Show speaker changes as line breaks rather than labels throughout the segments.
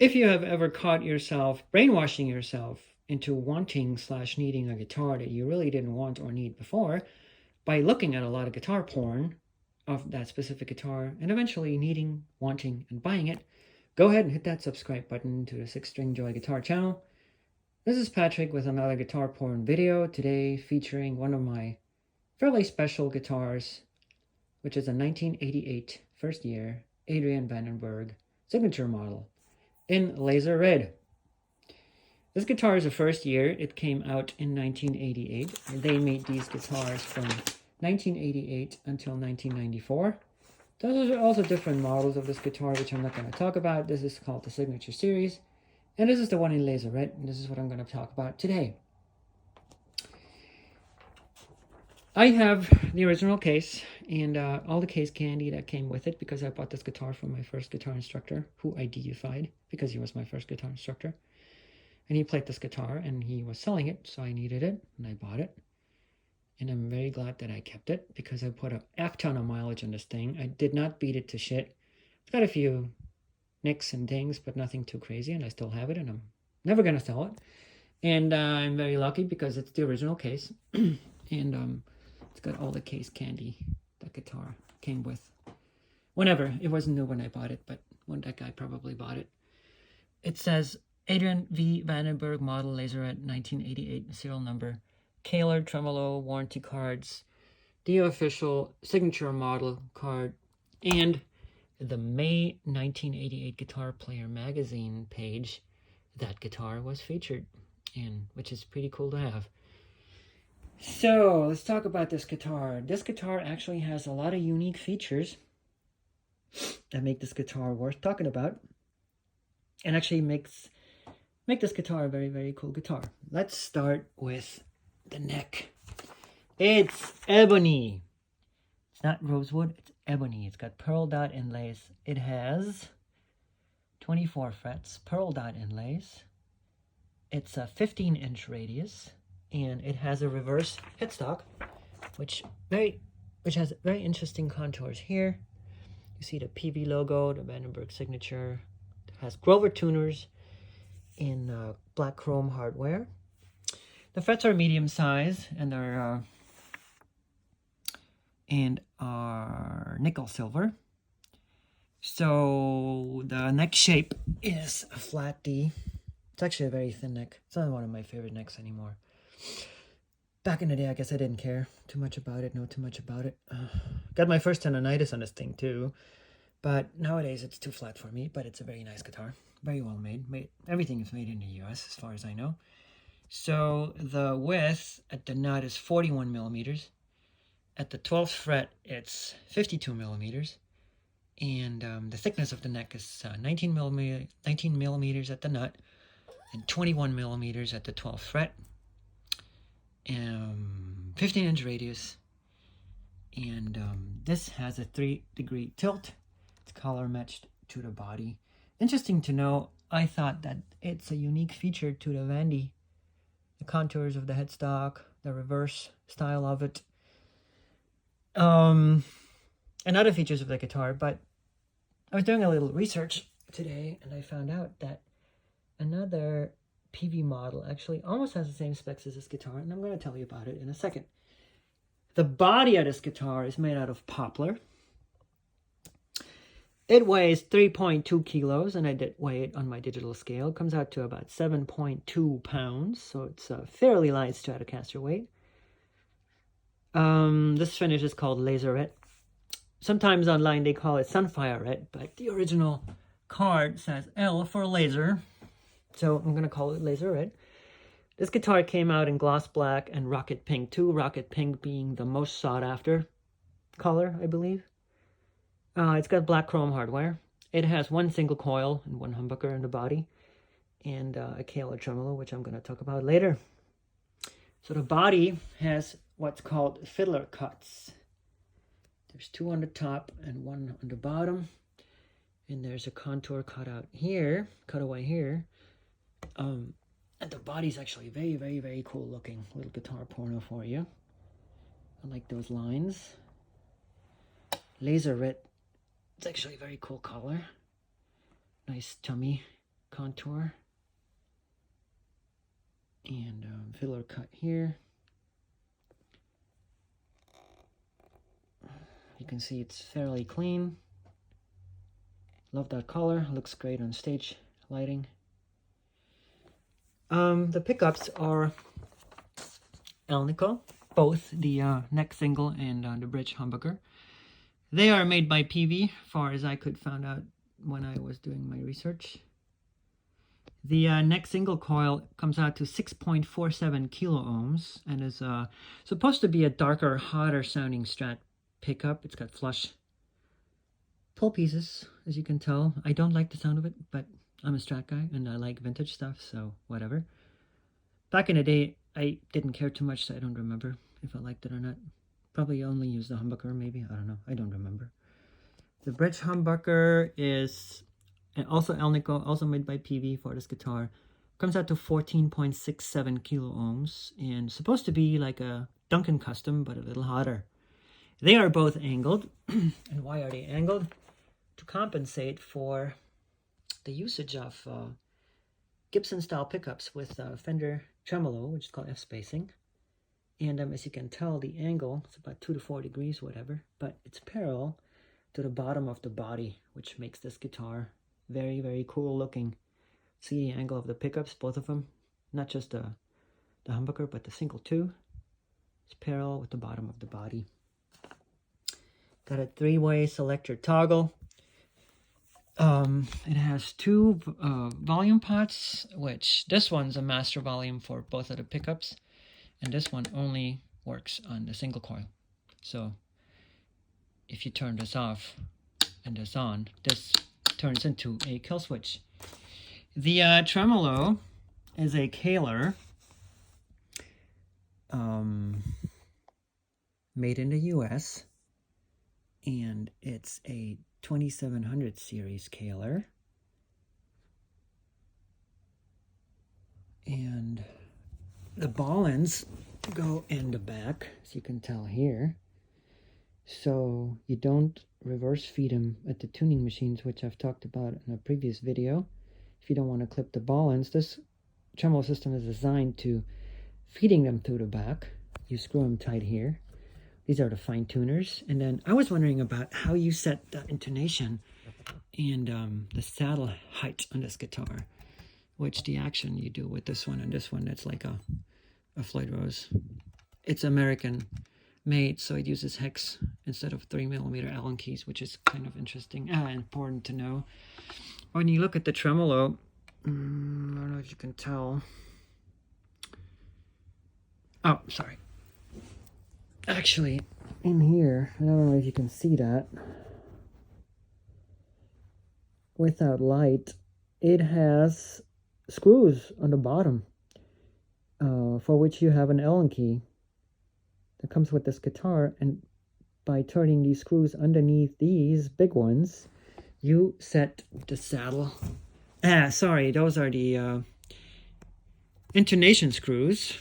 If you have ever caught yourself brainwashing yourself into wanting / needing a guitar that you really didn't want or need before by looking at a lot of guitar porn of that specific guitar and eventually needing, wanting, and buying it, go ahead and hit that subscribe button to the 6 String Joy Guitar channel. This is Patrick with another guitar porn video, today featuring one of my fairly special guitars, which is a 1988 first year Adrian Vandenberg Signature model in laser red. This guitar is a first year. It came out in 1988. They made these guitars from 1988 until 1994. Those are also different models of this guitar, which I'm not going to talk about. This is called the Signature Series, and this is the one in laser red, and this is what I'm going to talk about today. I have the original case and all the case candy that came with it because I bought this guitar from my first guitar instructor, who I deified because he was my first guitar instructor. And he played this guitar and he was selling it, so I needed it and I bought it. And I'm very glad that I kept it because I put a ton of mileage on this thing. I did not beat it to shit. It's got a few nicks and dings, but nothing too crazy, and I still have it and I'm never going to sell it. And I'm very lucky because it's the original case. And it's got all the case candy that guitar came with. Whenever. It wasn't new when I bought it, but when that guy probably bought it. It says Adrian V. Vandenberg model laserette 1988 serial number. Kaler tremolo warranty cards. The official signature model card. And the May 1988 Guitar Player magazine page, that guitar was featured in, which is pretty cool to have. So, let's talk about this guitar. This guitar actually has a lot of unique features that make this guitar worth talking about. And actually make this guitar a very, very cool guitar. Let's start with the neck. It's ebony. It's not rosewood, it's ebony. It's got pearl dot inlays. It has 24 frets, pearl dot inlays. It's a 15-inch radius. And it has a reverse headstock, which has very interesting contours here. You see the Peavey logo, the Vandenberg signature. It has Grover tuners in black chrome hardware. The frets are medium size and are nickel silver. So the neck shape is a flat D. It's actually a very thin neck. It's not one of my favorite necks anymore. Back in the day, I guess I didn't care too much about it, know too much about it. Got my first tendonitis on this thing too, but nowadays it's too flat for me, but it's a very nice guitar. Very well made. Everything is made in the US as far as I know. So the width at the nut is 41 millimeters. At the 12th fret, it's 52 millimeters. And the thickness of the neck is 19 millimeters at the nut and 21 millimeters at the 12th fret. 15-inch radius, and this has a 3-degree tilt. It's color matched to the body. Interesting to know, I thought that it's a unique feature to the Vandy. The contours of the headstock, the reverse style of it, and other features of the guitar. But I was doing a little research today and I found out that another Peavey model actually almost has the same specs as this guitar, and I'm going to tell you about it in a second. The body of this guitar is made out of poplar. It weighs 3.2 kilos, and I did weigh it on my digital scale. It comes out to about 7.2 pounds, so it's a fairly light Stratocaster weight. This finish is called laserette. Sometimes online they call it sunfire red, but the original card says L for laser. So I'm going to call it laser red. This guitar came out in gloss black and rocket pink too. Rocket pink being the most sought after color, I believe. It's got black chrome hardware. It has one single coil and one humbucker in the body. And a Kaler tremolo, which I'm going to talk about later. So the body has what's called fiddler cuts. There's 2 on the top and 1 on the bottom. And there's a contour cutaway here. And the body's actually very, very, very cool looking. Little guitar porno for you. I like those lines. Laser red. It's actually a very cool color. Nice tummy. contour. And filler cut here. You can see it's fairly clean. Love that color. Looks great on stage lighting. The pickups are Alnico, both the neck single and the bridge humbucker. They are made by Peavey, far as I could find out when I was doing my research. The neck single coil comes out to 6.47 kilo ohms and is supposed to be a darker, hotter sounding Strat pickup. It's got flush pull pieces, as you can tell. I don't like the sound of it, but I'm a Strat guy and I like vintage stuff, so whatever. Back in the day, I didn't care too much, so I don't remember if I liked it or not. Probably only used the humbucker, maybe. I don't know. I don't remember. The bridge humbucker is also Alnico, also made by Peavey for this guitar. Comes out to 14.67 kilo ohms and supposed to be like a Duncan custom, but a little hotter. They are both angled. And why are they angled? To compensate for the usage of Gibson-style pickups with Fender tremolo, which is called F-spacing. And as you can tell, the angle is about 2 to 4 degrees, whatever, but it's parallel to the bottom of the body, which makes this guitar very, very cool looking. See the angle of the pickups, both of them, not just the humbucker, but the single too. It's parallel with the bottom of the body. Got a 3-way selector toggle. It has 2 volume pots, which this one's a master volume for both of the pickups, and this one only works on the single coil. So if you turn this off and this on, this turns into a kill switch. The tremolo is a Kaler, made in the US, and it's a 2700 series Kaler. And the ball ends go in the back, as you can tell here. So you don't reverse feed them at the tuning machines, which I've talked about in a previous video. If you don't want to clip the ball ends, this tremolo system is designed to feeding them through the back. You screw them tight here. These are the fine tuners. And then I was wondering about how you set the intonation and the saddle height on this guitar, which the action you do with this one and this one, it's like a Floyd Rose. It's American made, so it uses hex instead of 3mm Allen keys, which is kind of interesting and important to know. When you look at the tremolo, I don't know if you can tell. Oh, sorry. Actually, in here, I don't know if you can see that. Without light, it has screws on the bottom, for which you have an Allen key that comes with this guitar, and by turning these screws underneath these big ones, you set the saddle. Sorry, those are the intonation screws.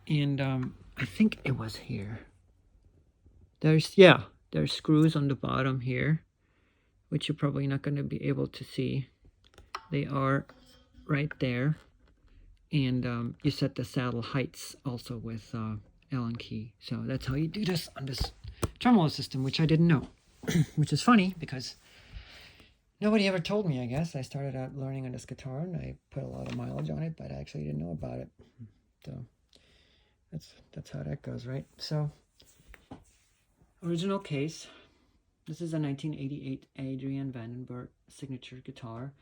And I think it was here. There's screws on the bottom here, which you're probably not going to be able to see. They are right there. And you set the saddle heights also with Allen key. So that's how you do this on this tremolo system, which I didn't know. Which is funny because nobody ever told me, I guess. I started out learning on this guitar and I put a lot of mileage on it, but I actually didn't know about it. So that's how that goes, right? So, original case. This is a 1988 Adrian Vandenberg Signature guitar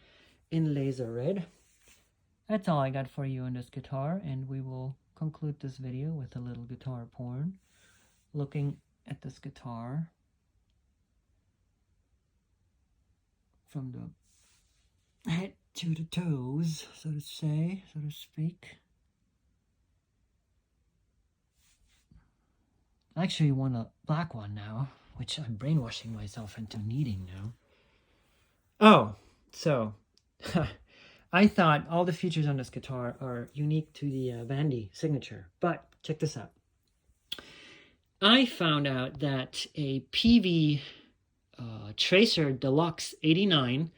in laser red. That's all I got for you on this guitar, and we will conclude this video with a little guitar porn. Looking at this guitar from the head to the toes, so to speak. I actually want a black one now, which I'm brainwashing myself into needing now. Oh, so I thought all the features on this guitar are unique to the Vandy Signature, but check this out. I found out that a Peavey Tracer Deluxe 89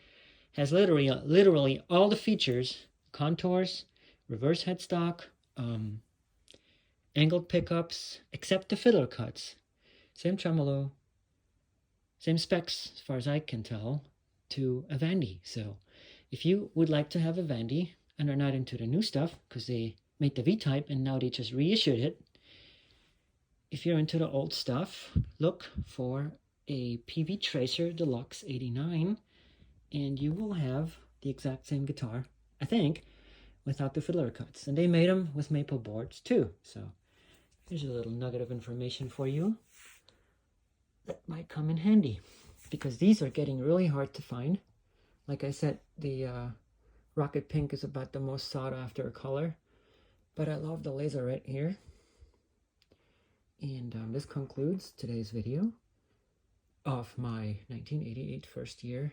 Has literally all the features: contours, reverse headstock, angled pickups, except the fiddler cuts. Same tremolo, same specs as far as I can tell to a Vandy. So if you would like to have a Vandy and are not into the new stuff because they made the V-type and now they just reissued it, if you're into the old stuff, look for a Peavey Tracer Deluxe 89 and you will have the exact same guitar, I think, without the fiddler cuts. And they made them with maple boards too. So here's a little nugget of information for you that might come in handy, because these are getting really hard to find. Like I said, the Rocket Pink is about the most sought after color, but I love the Laserette here. And this concludes today's video of my 1988 first year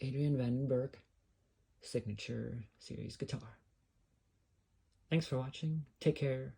Adrian Vandenberg Signature Series guitar. Thanks for watching. Take care.